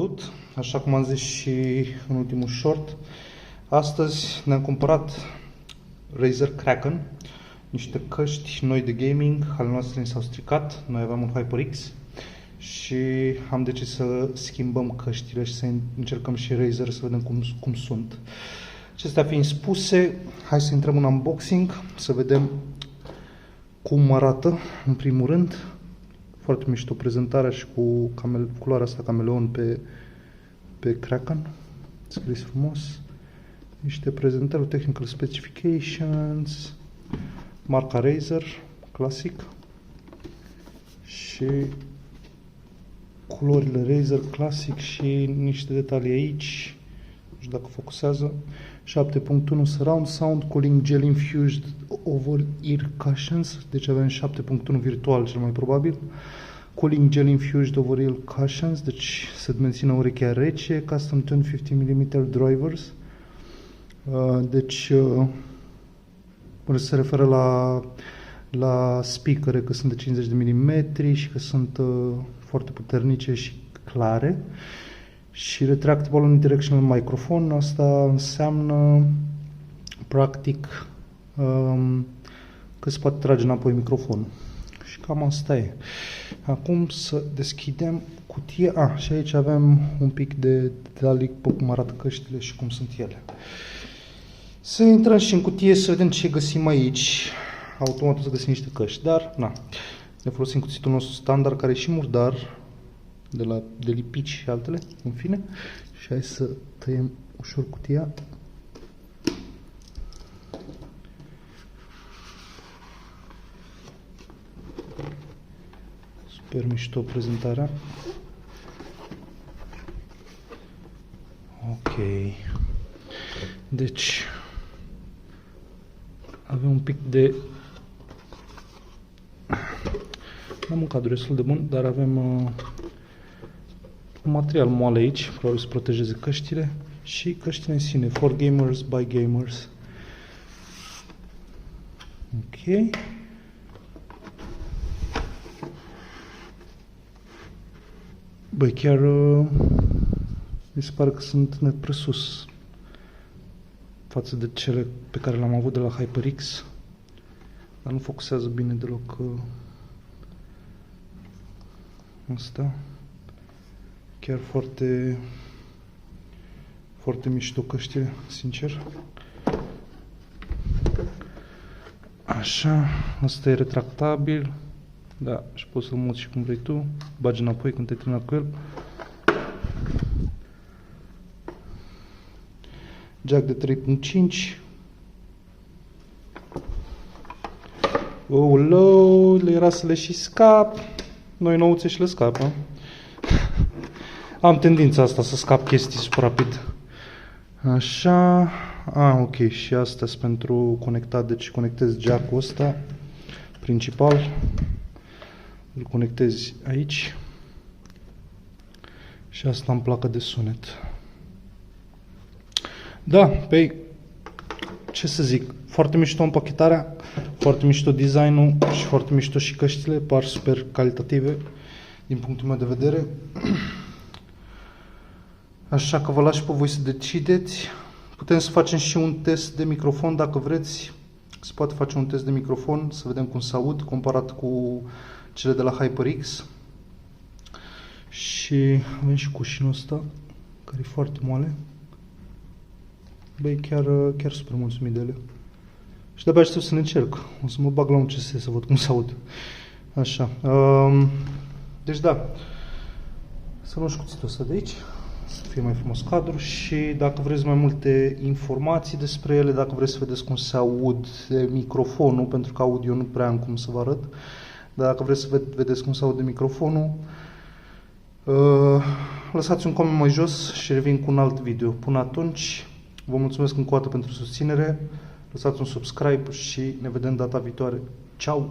Salut! Așa cum am zis și în ultimul short, astăzi ne-am cumpărat Razer Kraken, niște căști noi de gaming, ale noastre ni s-au stricat, noi aveam un HyperX și am decis să schimbăm căștile și să încercăm și Razer să vedem cum sunt. Acestea fiind spuse, hai să intrăm în unboxing, să vedem cum arată în primul rând. Foarte mișto prezentarea și cu culoarea asta cameleon pe Kraken, scris frumos. Niște prezentări, technical specifications, marca Razer, clasic. Și culorile Razer clasic și niște detalii aici. Nu știu dacă focusează. 7.1 surround sound, cooling gel infused over ear cushions. Deci avem 7.1 virtual cel mai probabil. Cooling gel infused over ear cushions, deci să mențină urechea rece. Custom 1050 mm drivers. Deci se referă la speakere că sunt de 50 de mm și că sunt foarte puternice și clare. Și retractable unidirectional microphone, asta înseamnă practic că se poate trage înapoi microfonul. Și cam asta e. Acum să deschidem cutia. Și aici avem un pic de detalii pe cum arată căștile și cum sunt ele. Să intrăm și în cutie să vedem ce găsim aici. Automat o să găsim niște căști, dar na. Ne folosim cuțitul nostru standard care e și murdar, de lipici și altele, în fine. Și hai să tăiem ușor cutia. Super mișto prezentarea. Ok. Deci avem un pic de... Am un cadru destul de bun, dar avem un material moale aici, probabil să protejeze căștile și căștile în sine, for gamers, by gamers. Ok. Băi, chiar mi se pare că sunt net presus față de cele pe care le-am avut de la HyperX, dar nu focusează bine deloc asta. Chiar foarte mișto căștile, sincer. Așa, asta e retractabil. Da, și poți să-l muți și cum vrei tu. Bagi înapoi când te-ai terminat cu el. Jack de 3.5. Oh, era să le și scap. Noi nouțe și le scapă. Am tendința asta să scap chestii super rapid. Așa. Ok. Și astea sunt pentru conectat. Deci conectez jack-ul ăsta principal. Îl conectezi aici. Și asta în placă de sunet. Da, pe ce să zic, foarte mișto împachetarea, foarte mișto designul și foarte mișto și căștile, par super calitative din punctul meu de vedere. Așa că vă las pe voi să decideți. Putem să facem și un test de microfon dacă vreți. Se poate face un test de microfon să vedem cum se aud comparat cu cele de la HyperX. Și avem și cușinul ăsta care e foarte moale. Băi, chiar super mulțumit de ele. Și de-abia aștept să le încerc. O să mă bag la un CS să văd cum se aud. Așa. Deci da. Să luăm și cuțitul ăsta de aici. Să fie mai frumos cadru. Și dacă vreți mai multe informații despre ele, dacă vreți să vedeți cum se aud de microfonul, pentru că audio nu prea am cum să vă arăt, dar dacă vreți să vedeți cum se aude microfonul, lăsați un coment mai jos și revin cu un alt video. Până atunci, vă mulțumesc încă o dată pentru susținere, lăsați un subscribe și ne vedem data viitoare. Ciao!